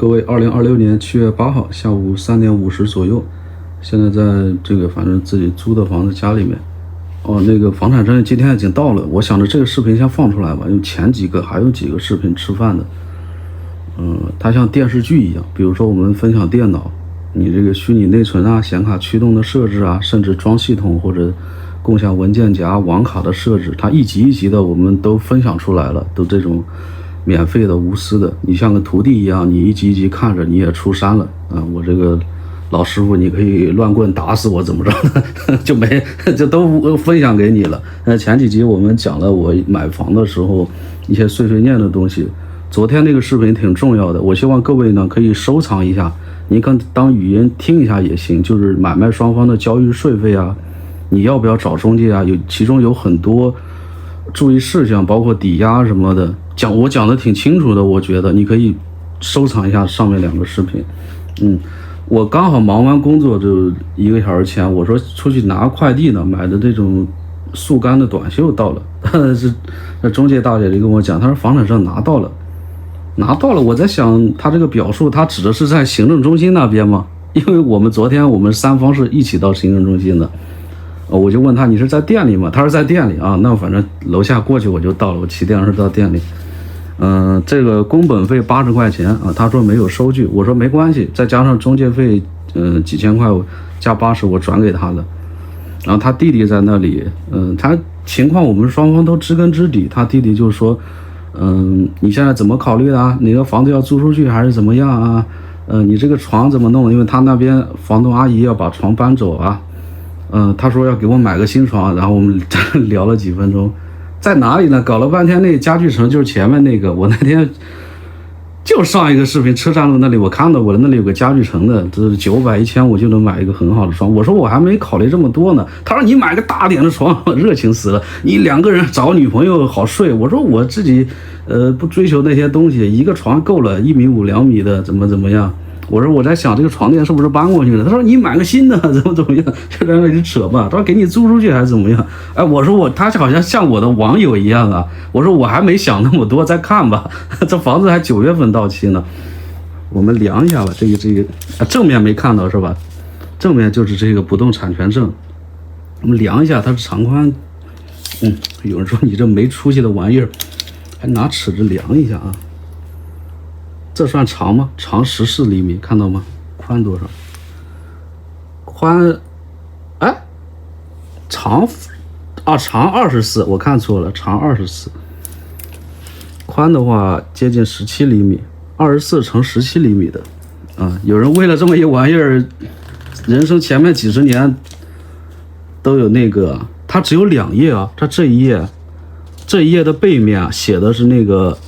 各位，2026年7月8号下午3点50左右，现在在这个反正自己租的房子家里面。那个房产证今天已经到了，我想着这个视频先放出来吧，因为前几个还有几个视频吃饭的。它像电视剧一样，比如说我们分享电脑，你这个虚拟内存啊、显卡驱动的设置啊，甚至装系统或者共享文件夹、网卡的设置，它一级一级的我们都分享出来了，都这种免费的、无私的。你像个徒弟一样，你一级一级看着，你也出山了啊！我这个老师傅，你可以乱棍打死我怎么着的，就都分享给你了。前几集我们讲了我买房的时候一些碎碎念的东西。昨天那个视频挺重要的，我希望各位呢可以收藏一下，你可当语音听一下也行。就是买卖双方的交易税费啊，你要不要找中介啊？其中有很多注意事项，包括抵押什么的，我讲的挺清楚的，我觉得你可以收藏一下上面2个视频。我刚好忙完工作就1个小时前，我说出去拿快递呢，买的这种速干的短袖到了，那中介大姐就跟我讲，她说房产证拿到了。我在想他这个表述，他指的是在行政中心那边吗？因为昨天我们3方是一起到行政中心的。我就问他，你是在店里吗？他说在店里啊，那反正楼下过去我就到了，我骑电动车到店里。这个工本费80块钱啊，他说没有收据，我说没关系，再加上中介费几千块加80我转给他了。然后他弟弟在那里，他情况我们双方都知根知底，他弟弟就说你现在怎么考虑的啊？你的房子要租出去还是怎么样啊？你这个床怎么弄？因为他那边房东阿姨要把床搬走啊。他说要给我买个新床，然后我们聊了几分钟。在哪里呢？搞了半天那家具城就是前面那个，我那天就上一个视频，车站路那里我看到过了，那里有个家具城的，这是900、1500就能买一个很好的床。我说我还没考虑这么多呢。他说你买个大点的床，热情死了。你2个人找女朋友好睡。我说我自己不追求那些东西，一个床够了，1.5米、2米的怎么样？我说我在想这个床垫是不是搬过去了？他说你买个新的怎么样？就在那里扯吧。他说给你租出去还是怎么样？我说他好像像我的网友一样啊。我说我还没想那么多，再看吧。这房子还9月份到期呢。我们量一下吧，这个正面没看到是吧？正面就是这个不动产权证。我们量一下它的长宽。有人说你这没出息的玩意儿，还拿尺子量一下啊。这算长吗？长14厘米，看到吗？宽多少？宽，长24，我看错了，长24。宽的话接近17厘米，24乘17厘米的。有人为了这么一玩意儿，人生前面几十年都有那个，它只有2页啊，它这一页的背面写的是那个。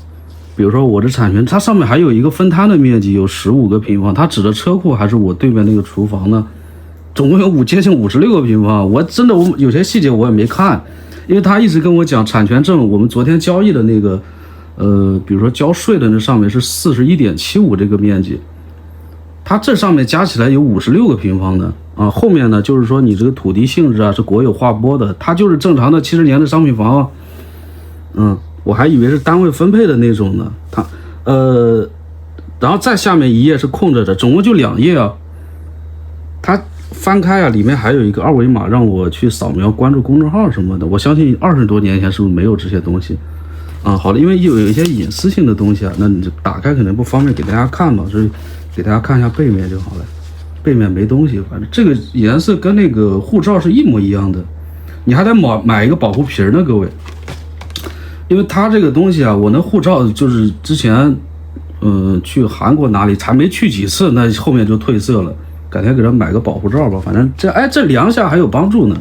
比如说我的产权，它上面还有一个分摊的面积有15个平方，它指的车库还是我对面那个厨房呢？总共有接近56个平方。我有些细节我也没看，因为他一直跟我讲产权证，我们昨天交易的那个，比如说交税的那上面是41.75这个面积，它这上面加起来有56个平方的啊。后面呢就是说你这个土地性质啊是国有划拨的，它就是正常的70年的商品房啊。我还以为是单位分配的那种呢，然后再下面1页是空着的，总共就2页啊。它翻开啊，里面还有一个2维码，让我去扫描关注公众号什么的。我相信20多年前是不是没有这些东西啊？好的，因为有一些隐私性的东西啊，那你就打开可能不方便给大家看嘛，所以给大家看一下背面就好了。背面没东西，反正这个颜色跟那个护照是一模一样的，你还得买一个保护皮呢，各位。因为它这个东西啊，我那护照就是之前去韩国哪里才没去几次，那后面就褪色了，改天给他买个保护照吧。反正这量下还有帮助呢。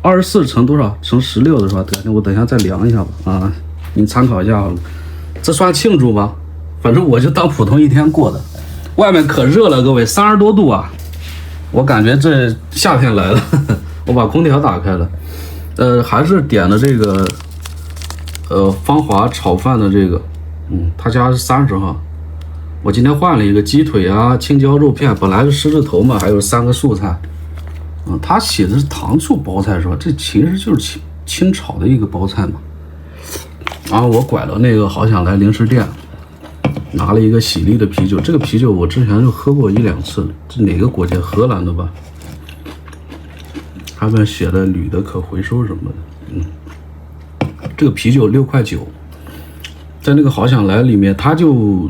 24乘多少？乘16的是吧？我等一下再量一下吧。啊，你参考一下好了。这算庆祝吗？反正我就当普通一天过的。外面可热了，各位，30多度啊！我感觉这夏天来了。我把空调打开了。还是点了这个。芳华炒饭的这个，他家是30号。我今天换了一个鸡腿啊、青椒肉片，本来是狮子头嘛，还有3个素菜。他写的是糖醋包菜是吧？这其实就是清炒的一个包菜嘛。然后我拐到那个好想来零食店，拿了一个喜力的啤酒，这个啤酒我之前就喝过1-2次，这哪个国家？荷兰的吧？他们写的铝的可回收什么的，这个啤酒6块9，在那个好想来里面，它就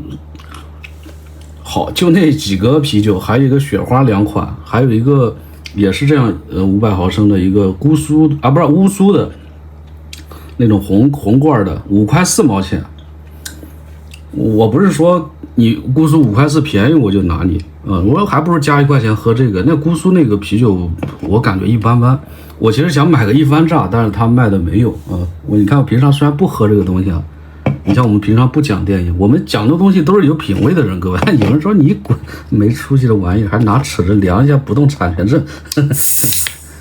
那几个啤酒，还有一个雪花2款，还有一个也是这样，500毫升的一个乌苏的那种红罐的，5块4毛钱。我不是说你姑苏5块4便宜我就拿你，我还不如加1块钱喝这个。那姑苏那个啤酒我感觉一般般，我其实想买个一番榨，但是他卖的没有啊。你看我平常虽然不喝这个东西啊，你像我们平常不讲电影，我们讲的东西都是有品位的人，各位。有人说你滚没出息的玩意，还拿尺子量一下不动产权证，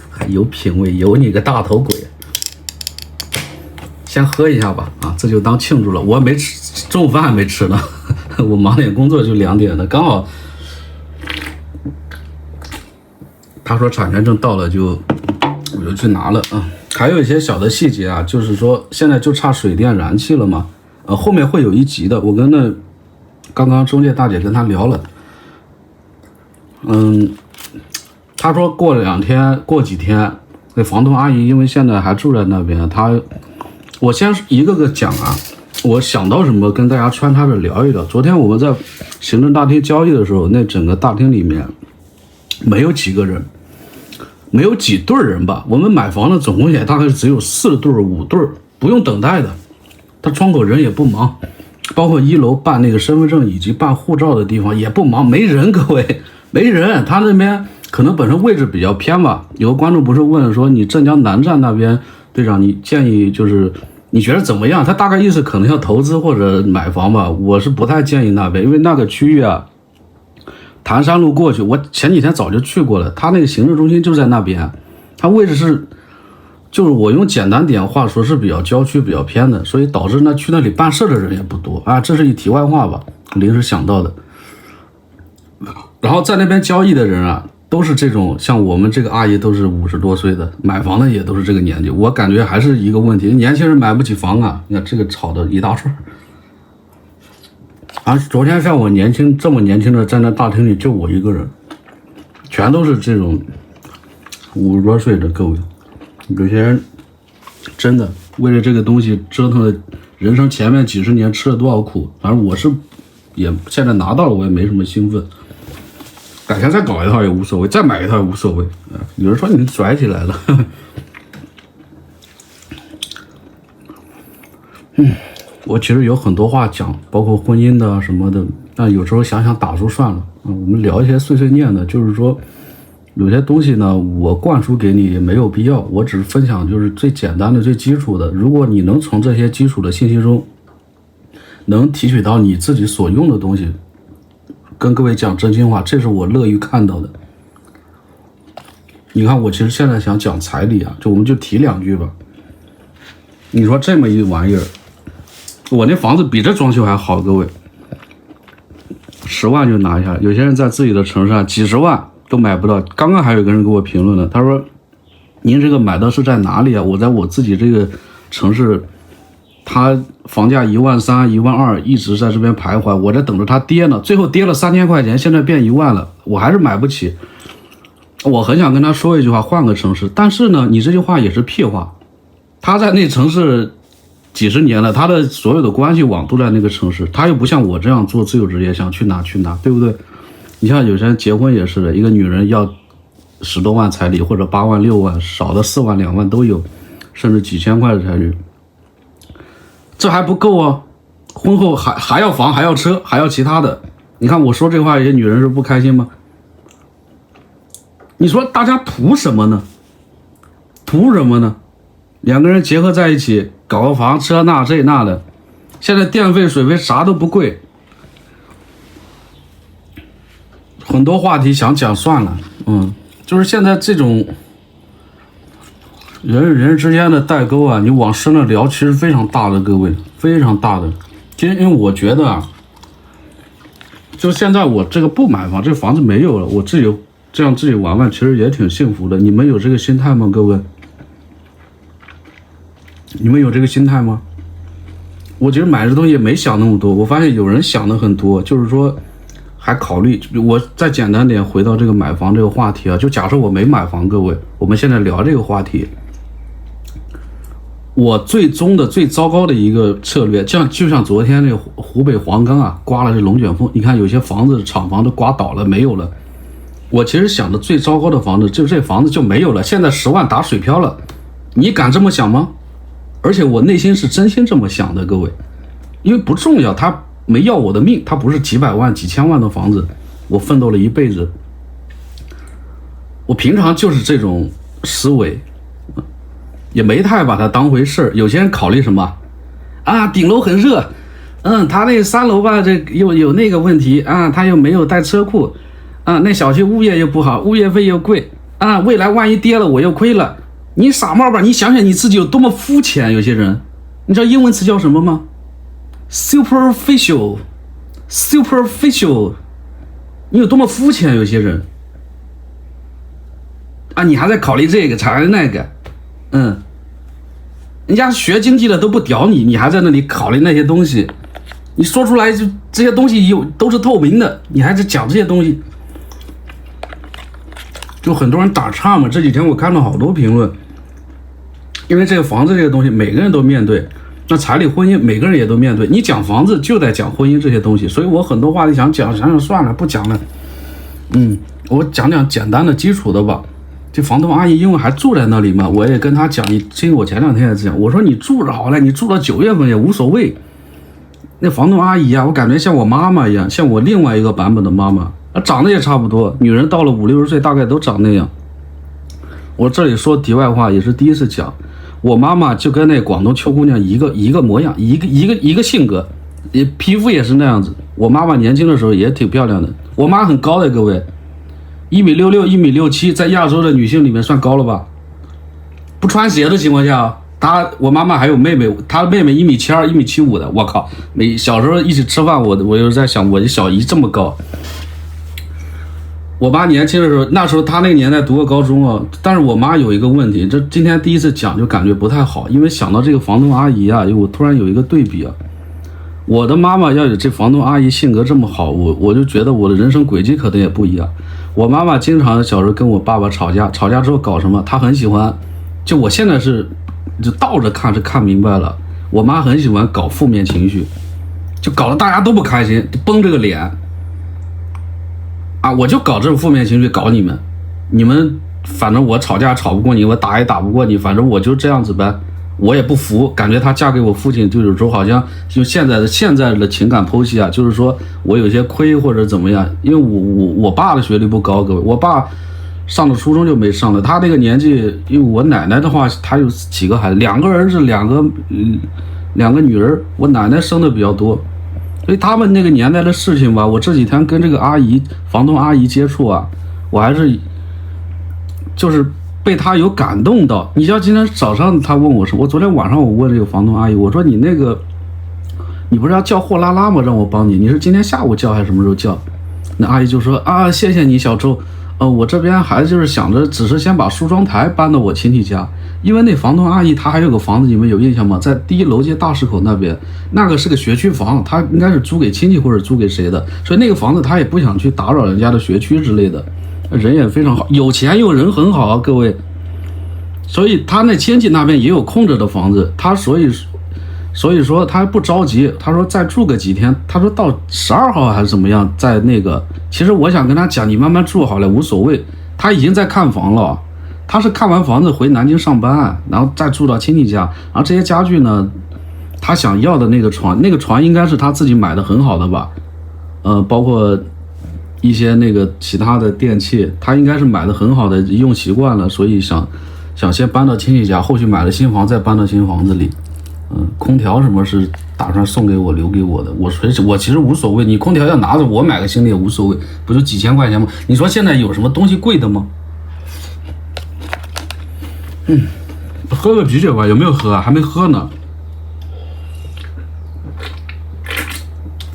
还有品位，有你个大头鬼！先喝一下吧，这就当庆祝了。我没吃，中午饭还没吃呢，我忙点工作就2点了，刚好他说产权证到了我就去拿了啊。还有一些小的细节啊，就是说现在就差水电燃气了嘛，后面会有一集的。我跟刚刚中介大姐跟他聊了，他说过几天，那房东阿姨因为现在还住在那边，我先一个个讲啊，我想到什么跟大家穿插着聊一聊。昨天我们在行政大厅交易的时候，那整个大厅里面没有几个人，没有几对人吧。我们买房的总共也大概只有4对5对，不用等待的。他窗口人也不忙，包括1楼办那个身份证以及办护照的地方也不忙，没人，各位没人。他那边可能本身位置比较偏吧。有个观众不是问说你镇江南站那边队长，你建议就是你觉得怎么样？他大概意思可能要投资或者买房吧，我是不太建议那边，因为那个区域啊，潭山路过去，我前几天早就去过了，他那个行政中心就在那边，他位置就是我用简单点话说是比较郊区比较偏的，所以导致去那里办事的人也不多啊，这是一题外话吧，临时想到的。然后在那边交易的人啊，都是这种，像我们这个阿姨都是50多岁的，买房的也都是这个年纪。我感觉还是一个问题，年轻人买不起房啊。你看这个吵的一大串。昨天像我这么年轻的站在大厅里，就我一个人，全都是这种50多岁的各位。有些人真的为了这个东西折腾了人生前面几十年，吃了多少苦。反正我是也现在拿到了，我也没什么兴奋。改天再搞一套也无所谓，再买一套也无所谓。有人说你拽起来了，我其实有很多话讲，包括婚姻的什么的，但有时候想想打住算了。我们聊一些碎碎念的，就是说有些东西呢，我灌输给你也没有必要，我只是分享就是最简单的、最基础的。如果你能从这些基础的信息中，能提取到你自己所用的东西。跟各位讲真心话，这是我乐于看到的。你看我其实现在想讲彩礼啊，我们就提2句吧。你说这么一玩意儿，我那房子比这装修还好，各位，10万就拿下。有些人在自己的城市上几十万都买不到。刚刚还有个人给我评论了，他说您这个买的是在哪里啊？我在我自己这个城市，他房价13000、12000，一直在这边徘徊，我在等着它跌呢，最后跌了3000块钱，现在变1万了，我还是买不起。我很想跟他说一句话，换个城市，但是呢，你这句话也是屁话。他在那城市几十年了，他的所有的关系网都在那个城市，他又不像我这样做自由职业，想去哪去哪，对不对？你像有些人结婚也是的，一个女人要10多万彩礼，或者8万、6万，少的4万、2万都有，甚至几千块的彩礼。这还不够啊，婚后还要房，还要车，还要其他的。你看我说这话，有些女人是不开心吗？你说大家图什么呢？图什么呢？两个人结合在一起，搞个房车那这那的，现在电费水费啥都不贵，很多话题想讲算了。就是现在这种人与人之间的代沟啊，你往深了聊，其实非常大的，各位，非常大的。其实因为我觉得啊，就现在我这个不买房，这个房子没有了，我自己这样自己玩玩，其实也挺幸福的。你们有这个心态吗，各位？你们有这个心态吗？我觉得买这东西也没想那么多，我发现有人想的很多，就是说还考虑。我再简单点回到这个买房这个话题啊，就假设我没买房，各位，我们现在聊这个话题。我最终的最糟糕的一个策略，就像昨天那个湖北黄冈啊，刮了这龙卷风，你看有些房子厂房都刮倒了，没有了。我其实想的最糟糕的房子，就这房子就没有了，现在10万打水漂了，你敢这么想吗？而且我内心是真心这么想的，各位，因为不重要，他没要我的命，他不是几百万几千万的房子，我奋斗了一辈子，我平常就是这种思维，也没太把它当回事儿。有些人考虑什么啊，顶楼很热，他那3楼吧，这又有那个问题啊，他又没有带车库啊，那小区物业又不好，物业费又贵啊，未来万一跌了我又亏了。你傻帽吧，你想想你自己有多么肤浅。有些人你知道英文词叫什么吗？ superficial， 你有多么肤浅。有些人啊，你还在考虑这个查那个，人家学经济的都不屌你，你还在那里考虑那些东西，你说出来就这些东西都是透明的，你还在讲这些东西，就很多人打岔嘛。这几天我看到好多评论，因为这个房子这个东西每个人都面对，那彩礼婚姻每个人也都面对，你讲房子就得讲婚姻这些东西，所以我很多话题想想算了不讲了。我讲讲简单的基础的吧。这房东阿姨因为还住在那里嘛，我也跟她讲，其实我前2天也讲，我说你住着好了，你住到9月份也无所谓。那房东阿姨啊，我感觉像我妈妈一样，像我另外一个版本的妈妈，长得也差不多，女人到了50、60岁大概都长那样。我这里说题外话，也是第一次讲，我妈妈就跟那广东邱姑娘一个模样，一个性格，也皮肤也是那样子。我妈妈年轻的时候也挺漂亮的，我妈很高的，各位，1.66米、1.67米，在亚洲的女性里面算高了吧？不穿鞋的情况下，我妈妈还有妹妹，她妹妹1.72米、1.75米的，我靠！小时候一起吃饭，我就在想，我的小姨这么高。我妈年轻的时候，那时候她那个年代读过高中啊，但是我妈有一个问题，这今天第一次讲就感觉不太好，因为想到这个房东阿姨啊，我突然有一个对比啊。我的妈妈要有这房东阿姨性格这么好，我就觉得我的人生轨迹可能也不一样。我妈妈经常小时候跟我爸爸吵架之后搞什么，她很喜欢，就我现在就倒着看是看明白了，我妈很喜欢搞负面情绪，就搞得大家都不开心，绷着个脸啊，我就搞这种负面情绪搞你们反正我吵架吵不过你，我打也打不过你，反正我就这样子呗。我也不服，感觉她嫁给我父亲，就是说好像就现在的情感剖析啊，就是说我有些亏或者怎么样，因为我爸的学历不高，各位，我爸上了初中就没上了，他那个年纪，因为我奶奶的话，她有几个孩子，2个儿子，两个女儿，我奶奶生的比较多，所以他们那个年代的事情吧，我这几天跟这个房东阿姨接触啊，我还是就是被他有感动到。你像今天早上他问我说，我昨天晚上我问这个房东阿姨，我说你不是要叫货拉拉吗？让我帮你，你是今天下午叫还是什么时候叫？那阿姨就说啊，谢谢你小周，我这边还就是想着只是先把梳妆台搬到我亲戚家，因为那房东阿姨她还有个房子，你们有印象吗？在1楼街大石口那边，那个是个学区房，她应该是租给亲戚或者租给谁的，所以那个房子她也不想去打扰人家的学区之类的。人也非常好，有钱又人很好啊，各位。所以他那亲戚那边也有空着的房子，他所以说他不着急，他说再住个几天，他说到12号还是怎么样，在那个，其实我想跟他讲，你慢慢住好了无所谓。他已经在看房了，他是看完房子回南京上班，然后再住到亲戚家，然后这些家具呢，他想要的那个床应该是他自己买的很好的吧，包括一些那个其他的电器，他应该是买的很好的，用习惯了，所以想先搬到亲戚家，后续买了新房再搬到新房子里。空调什么是打算送给我留给我的，我其实无所谓，你空调要拿着我买个新的也无所谓，不就几千块钱吗？你说现在有什么东西贵的吗？喝个啤酒吧，有没有喝啊？还没喝呢。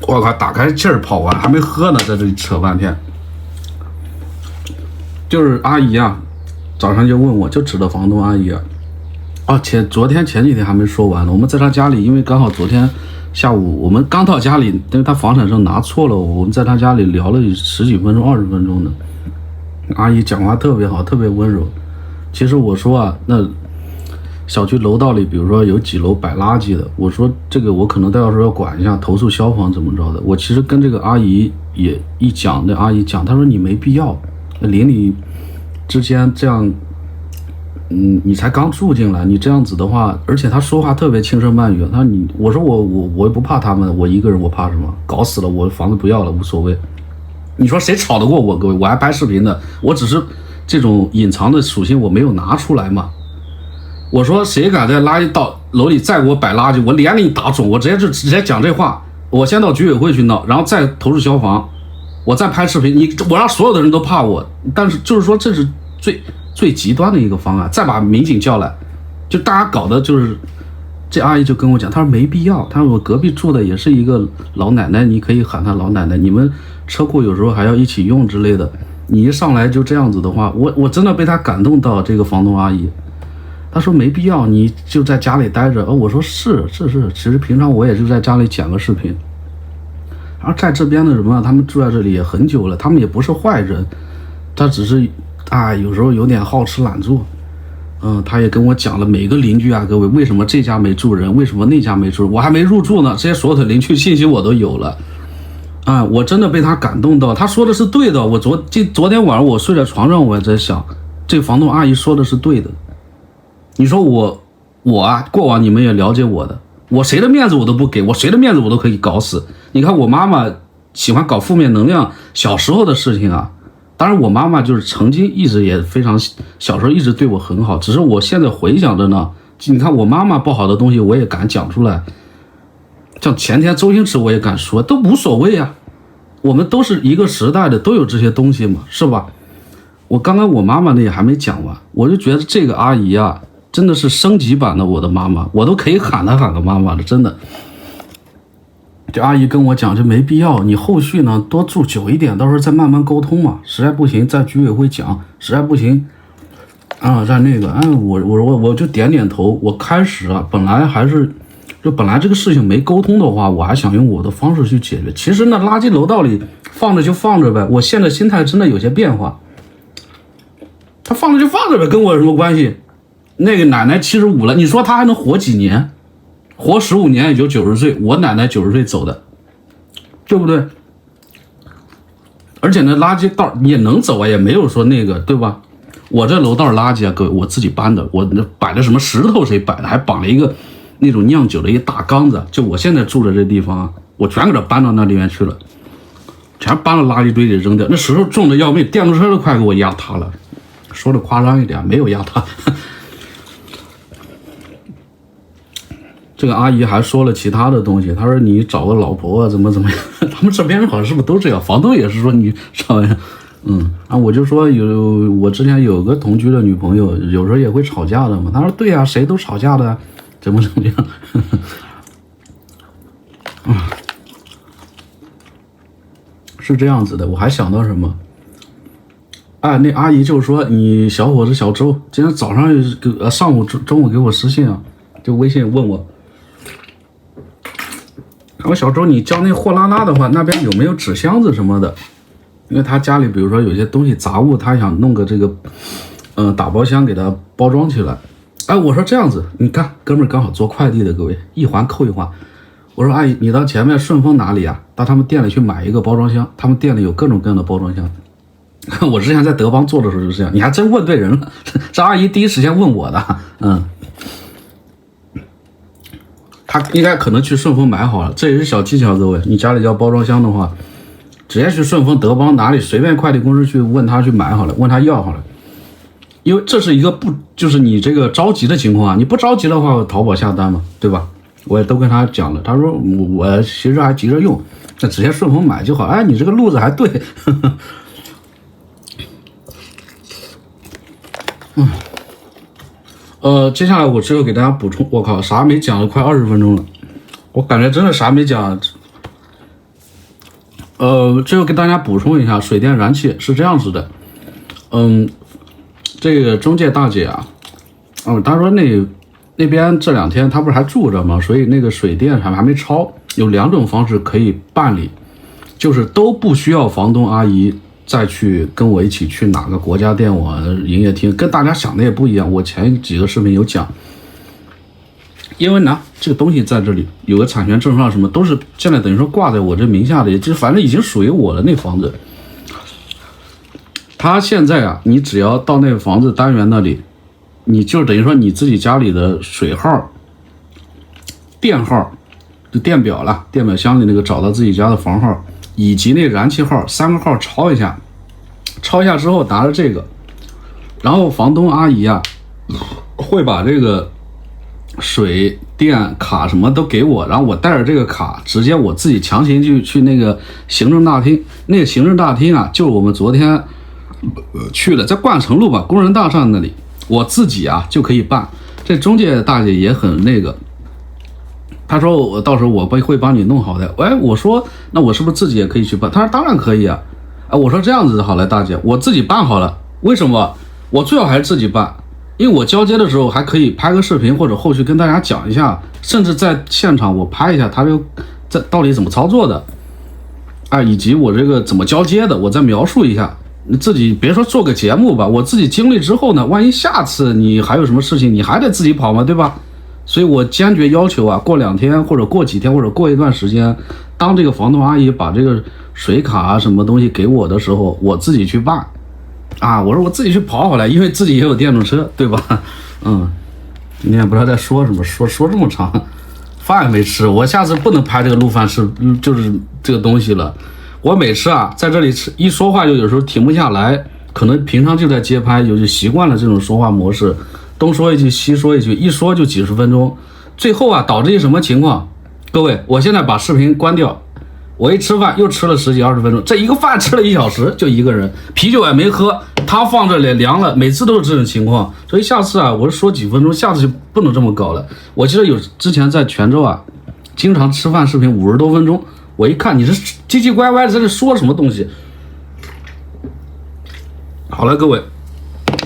我靠，打开气儿跑完还没喝呢，在这里扯半天。就是阿姨啊，早上就问我，就指着房东阿姨啊，昨天前几天还没说完呢。我们在她家里，因为刚好昨天下午我们刚到家里，因为他房产证拿错了，我们在他家里聊了10几分钟、20分钟的。阿姨讲话特别好，特别温柔。其实我说啊，那小区楼道里，比如说有几楼摆垃圾的，我说这个我可能到时候要管一下，投诉消防怎么着的。我其实跟这个阿姨也一讲，那阿姨讲，她说你没必要，邻里之间这样。你才刚住进来，你这样子的话，而且他说话特别轻声慢语。我说我也不怕他们，我一个人我怕什么？搞死了我房子不要了无所谓。你说谁吵得过我？各位，我还拍视频的，我只是这种隐藏的属性我没有拿出来嘛。我说谁敢在垃圾到楼里再给我摆垃圾，我脸里打肿，我直接讲这话。我先到居委会去闹，然后再投诉消防，我再拍视频。我让所有的人都怕我，但是就是说这是最极端的一个方案，再把民警叫来，就大家搞的就是这阿姨就跟我讲，她说没必要，她说我隔壁住的也是一个老奶奶，你可以喊她老奶奶，你们车库有时候还要一起用之类的，你一上来就这样子的话，我真的被她感动到。这个房东阿姨她说没必要，你就在家里待着。我说是，其实平常我也就在家里剪个视频。然后在这边的人嘛，他们住在这里也很久了，他们也不是坏人，他只是有时候有点好吃懒做。他也跟我讲了每个邻居啊，各位，为什么这家没住人，为什么那家没住人，我还没入住呢，这些所有的邻居信息我都有了。我真的被他感动到，他说的是对的。我昨天晚上我睡在床上，我也在想，这个房东阿姨说的是对的。你说我啊，过往你们也了解我的，我谁的面子我都不给，我谁的面子我都可以搞死。你看我妈妈喜欢搞负面能量，小时候的事情啊。当然我妈妈就是曾经一直也非常，小时候一直对我很好，只是我现在回想着呢，你看我妈妈不好的东西我也敢讲出来，像前天周星驰我也敢说，都无所谓啊，我们都是一个时代的，都有这些东西嘛，是吧？我刚刚我妈妈那也还没讲完，我就觉得这个阿姨啊真的是升级版的我的妈妈，我都可以喊个妈妈了，真的。这阿姨跟我讲，就没必要，你后续呢多住久一点，到时候再慢慢沟通嘛，实在不行在居委会讲，实在不行在那个我就点头。我开始本来这个事情没沟通的话，我还想用我的方式去解决。其实呢，垃圾楼道里放着就放着呗，我现在心态真的有些变化，他放着就放着呗，跟我有什么关系？那个奶奶75了，你说她还能活几年？活15年也就90岁，我奶奶90岁走的，对不对？而且呢，垃圾道也能走啊，也没有说那个，对吧？我这楼道垃圾啊，各位，我自己搬的，我摆的什么石头谁摆的，还绑了一个那种酿酒的一大缸子，就我现在住的这地方啊，我全给它搬到那里面去了，全搬到垃圾堆里扔掉。那石头重的要命，电动车都快给我压塌了。说的夸张一点，没有压塌。这个阿姨还说了其他的东西，她说你找个老婆啊，怎么样？他们这边人好像是不是都这样？房东也是说你找我就说我之前有个同居的女朋友，有时候也会吵架的嘛。她说对啊，谁都吵架的，怎么样？是这样子的。我还想到什么？那阿姨就说你小伙子小周今天早上上午中午给我私信啊，就微信问我。我小周，你交那货拉拉的话，那边有没有纸箱子什么的？因为他家里比如说有些东西杂物，他想弄个这个打包箱给他包装起来。我说这样子，你看哥们儿刚好做快递的，各位一环扣一环。我说阿姨，你到前面顺丰哪里啊？到他们店里去买一个包装箱，他们店里有各种各样的包装箱。我之前在德邦做的时候就是这样，你还真问对人了，这阿姨第一时间问我的，他应该可能去顺丰买好了，这也是小技巧，各位，你家里要包装箱的话，直接去顺丰、德邦哪里随便快递公司去问他去买好了，问他要好了，因为这是一个就是你这个着急的情况啊，你不着急的话，淘宝下单嘛，对吧？我也都跟他讲了，他说我其实还急着用，那直接顺丰买就好。你这个路子还对。接下来我最后给大家补充，我靠，啥没讲了，快20分钟了，我感觉真的啥没讲。最后给大家补充一下，水电燃气是这样子的，这个中介大姐啊，她说那边这2天他不是还住着吗？所以那个水电还没超。有2种方式可以办理，就是都不需要房东阿姨再去跟我一起去哪个国家电网营业厅，跟大家想的也不一样。我前几个视频有讲，因为呢这个东西在这里有个产权证上什么都是现在等于说挂在我这名下的，就反正已经属于我的那房子。他现在啊，你只要到那个房子单元那里，你就等于说你自己家里的水号、电号，就电表了，电表箱里那个找到自己家的房号以及那燃气号3个号抄一下，抄一下之后拿着这个，然后房东阿姨啊会把这个水电卡什么都给我，然后我带着这个卡直接我自己强行去那个行政大厅。那个行政大厅啊，就是我们昨天去了，在冠城路吧，工人大厦那里，我自己啊就可以办。这中介大姐也很那个，她说我到时候我会帮你弄好的。哎，我说那我是不是自己也可以去办？她说当然可以啊。哎，我说这样子好了，大姐，我自己办好了。为什么？我最好还是自己办，因为我交接的时候还可以拍个视频，或者后续跟大家讲一下，甚至在现场我拍一下他这到底怎么操作的，啊，以及我这个怎么交接的，我再描述一下。你自己别说做个节目吧，我自己经历之后呢，万一下次你还有什么事情，你还得自己跑嘛，对吧？所以我坚决要求啊，过2天或者过几天或者过一段时间，当这个房东阿姨把这个水卡啊什么东西给我的时候，我自己去办啊。我说我自己去跑好了，因为自己也有电动车，对吧？今天也不知道在说什么，说这么长，饭也没吃，我下次不能拍这个录饭是就是这个东西了。我每次啊在这里吃一说话就有时候停不下来，可能平常就在街拍，就习惯了这种说话模式，东说一句西说一句，一说就几十分钟，最后啊导致一什么情况？各位，我现在把视频关掉，我一吃饭又吃了10几20分钟，这一个饭吃了1小时，就一个人，啤酒也没喝，汤放这里凉了，每次都是这种情况。所以下次啊，我说几分钟，下次就不能这么搞了。我记得有之前在泉州啊，经常吃饭视频50多分钟，我一看你是唧唧歪歪在这说什么东西。好了，各位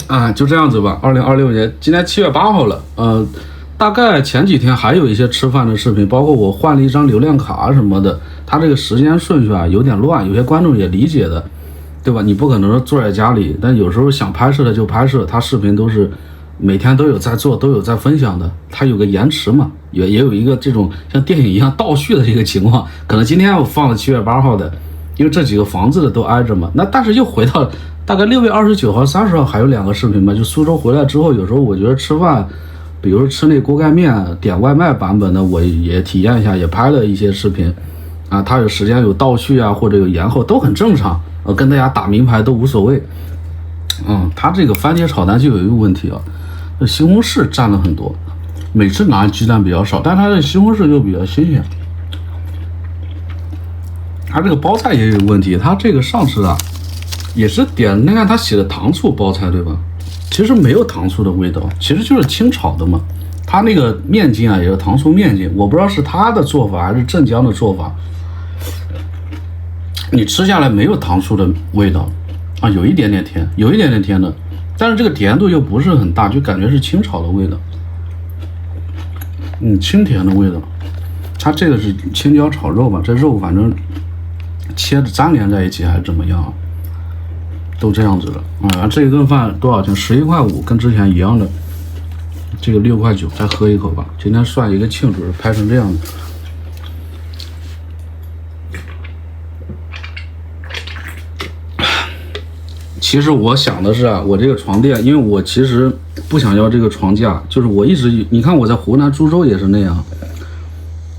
啊，就这样子吧。2026年，今天7月8号了，大概前几天还有一些吃饭的视频，包括我换了一张流量卡什么的，它这个时间顺序啊有点乱，有些观众也理解的，对吧？你不可能说坐在家里，但有时候想拍摄的就拍摄，它视频都是每天都有在做，都有在分享的，它有个延迟嘛，也有一个这种像电影一样倒叙的这个情况。可能今天我放了7月8号的，因为这几个房子的都挨着嘛。那但是又回到大概6月29号、30号还有2个视频吧，就苏州回来之后，有时候我觉得吃饭，比如说吃那锅盖面点外卖版本的，我也体验一下，也拍了一些视频啊，它有时间有倒叙啊，或者有延后都很正常，跟大家打明牌都无所谓。它这个番茄炒蛋就有一个问题啊，西红柿占了很多，每次拿鸡蛋比较少，但它的西红柿就比较新鲜。它这个包菜也有问题，它这个上次啊也是点，你看它写的糖醋包菜对吧？其实没有糖醋的味道，其实就是清炒的嘛。它那个面筋啊也是糖醋面筋，我不知道是它的做法还是镇江的做法，你吃下来没有糖醋的味道啊，有一点点甜，有一点点甜的，但是这个甜度又不是很大，就感觉是清炒的味道，清甜的味道。它这个是青椒炒肉吧，这肉反正切的粘连在一起还是怎么样啊，都这样子的啊。这一顿饭多少钱？11.5块，跟之前一样的。这个6.9块，再喝一口吧。今天算一个庆祝，拍成这样的。其实我想的是啊，我这个床垫，因为我其实不想要这个床架，就是我一直，你看我在湖南株洲也是那样，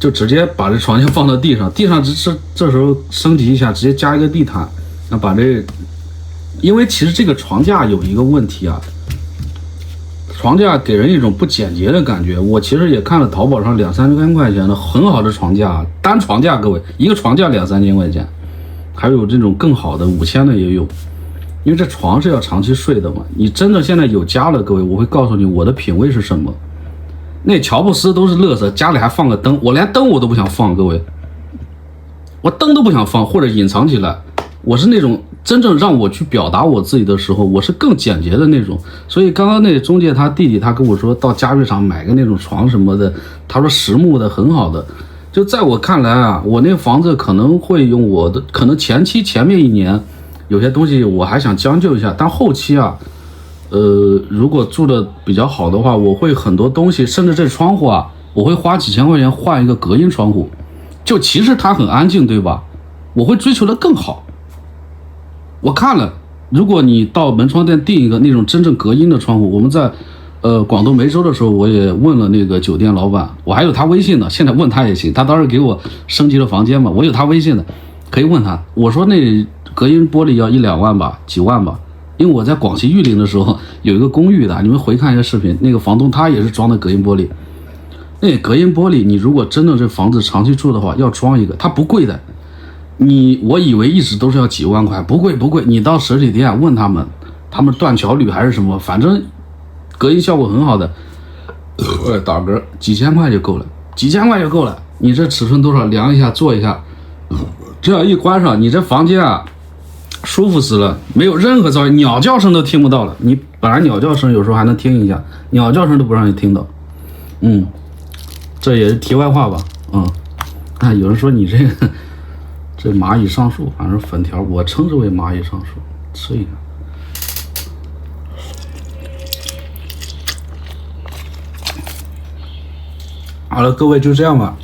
就直接把这床垫放到地上，这时候升级一下，直接加一个地毯，那把这，因为其实这个床架有一个问题啊，床架给人一种不简洁的感觉。我其实也看了淘宝上2、3千块钱的很好的床架，单床架，各位一个床架2、3千块钱，还有这种更好的5000的也有。因为这床是要长期睡的嘛，你真的现在有家了，各位，我会告诉你我的品味是什么。那乔布斯都是乐色，家里还放个灯，我连灯我都不想放，各位，我灯都不想放，或者隐藏起来，我是那种真正让我去表达我自己的时候，我是更简洁的那种。所以刚刚那中介他弟弟他跟我说到家具厂买个那种床什么的，他说实木的很好的。就在我看来啊，我那房子可能会用我的，可能前面1年有些东西我还想将就一下，但后期啊，如果住的比较好的话，我会很多东西，甚至这窗户啊，我会花几千块钱换一个隔音窗户。就其实它很安静，对吧？我会追求的更好。我看了，如果你到门窗店订一个那种真正隔音的窗户，我们在广东梅州的时候，我也问了那个酒店老板，我还有他微信的，现在问他也行，他当时给我升级了房间嘛，我有他微信的，可以问他。我说那隔音玻璃要1-2万吧，几万吧，因为我在广西玉林的时候有一个公寓的，你们回看一下视频，那个房东他也是装的隔音玻璃。那隔音玻璃，你如果真的这房子长期住的话，要装一个，它不贵的。我以为一直都是要几万块，不贵，你到实体店问他们断桥铝还是什么，反正隔音效果很好的，打嗝，几千块就够了，你这尺寸多少，量一下，做一下，这样一关上，你这房间啊，舒服死了，没有任何噪音，鸟叫声都听不到了。你本来鸟叫声有时候还能听一下，鸟叫声都不让你听到。这也是题外话吧。有人说你这蚂蚁上树，反正粉条我称之为蚂蚁上树，吃一个。好了，各位就这样吧。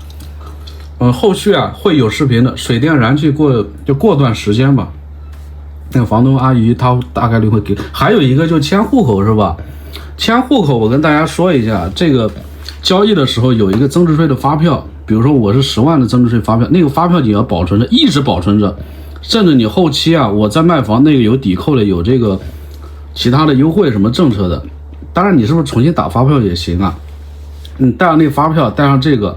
后续啊会有视频的，水电燃气过段时间吧。那个房东阿姨她大概率会给。还有一个就迁户口是吧？迁户口我跟大家说一下，这个交易的时候有一个增值税的发票，比如说我是10万的增值税发票，那个发票你要保存着，一直保存着，甚至你后期啊，我在卖房那个有抵扣的，有这个其他的优惠什么政策的，当然你是不是重新打发票也行啊？你带上那个发票，带上这个，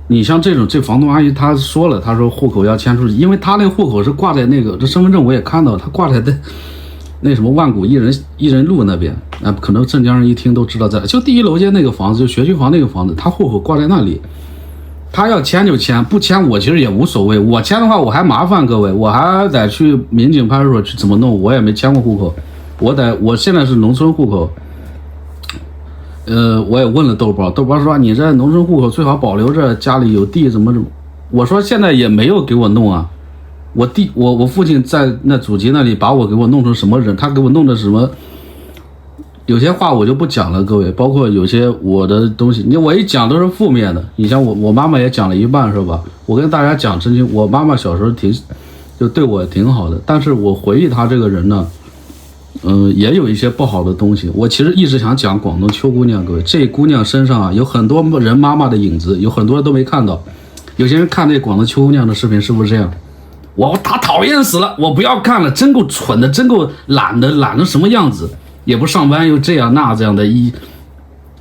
你像这房东阿姨她说了，她说户口要迁出去，因为她那个户口是挂在那个，这身份证我也看到，她挂在那什么万古艺人路那边，可能镇江人一听都知道在，就第1楼间那个房子，就学区房那个房子，他户口挂在那里，他要迁就迁，不迁我其实也无所谓，我迁的话我还麻烦各位，我还得去民警派出所去怎么弄，我也没迁过户口，我现在是农村户口。我也问了豆包说你这农村户口最好保留着，家里有地怎么，我说现在也没有给我弄啊。我父亲在那祖籍那里把我给我弄成什么人，他给我弄的什么，有些话我就不讲了，各位，包括有些我的东西，我一讲都是负面的。你像我妈妈也讲了一半是吧？我跟大家讲真心，我妈妈小时候就对我挺好的，但是我回忆她这个人呢，也有一些不好的东西。我其实一直想讲广东邱姑娘，各位，这姑娘身上啊有很多人妈妈的影子，有很多人都没看到。有些人看这广东邱姑娘的视频是不是这样？她讨厌死了，我不要看了，真够蠢的，真够懒成什么样子，也不上班又这样的，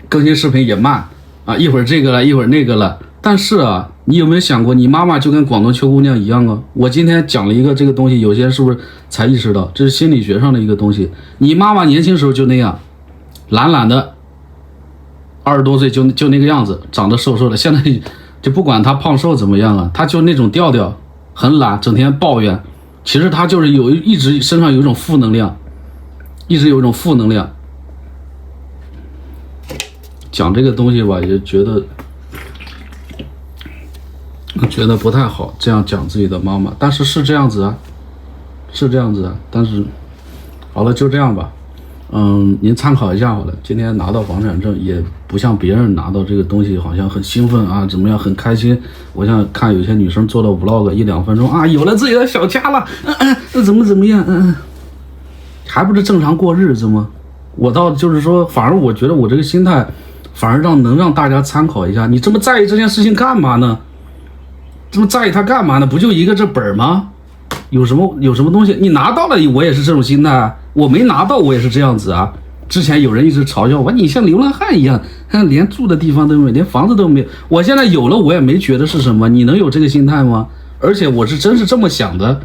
更新视频也慢啊，一会儿这个了，一会儿那个了。但是啊，你有没有想过，你妈妈就跟广东邱姑娘一样啊？我今天讲了一个这个东西，有些人是不是才意识到，这是心理学上的一个东西。你妈妈年轻时候就那样，懒的，20多岁就那个样子，长得瘦的，现在就不管她胖瘦怎么样啊，她就那种调调，很懒，整天抱怨。其实她就是一直身上有一种负能量，讲这个东西吧，也觉得不太好，这样讲自己的妈妈，但是是这样子啊，但是好了，就这样吧。您参考一下好了。今天拿到房产证也不像别人拿到这个东西好像很兴奋啊，怎么样，很开心。我想看有些女生做到 vlog 1-2分钟啊，有了自己的小家了，怎么样，还不是正常过日子吗？我倒就是说，反而我觉得我这个心态，反而能让大家参考一下。你这么在意这件事情干嘛呢？这么在意它干嘛呢？不就一个这本吗？有什么东西？你拿到了，我也是这种心态；我没拿到，我也是这样子啊。之前有人一直嘲笑我，你像流浪汉一样，连住的地方都没有，连房子都没有。我现在有了，我也没觉得是什么。你能有这个心态吗？而且我是真是这么想的。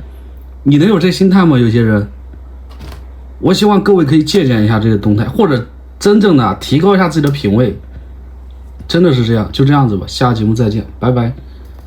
你能有这心态吗？有些人，我希望各位可以借鉴一下这个动态，或者真正的提高一下自己的品味。真的是这样，就这样子吧。下期节目再见，拜拜。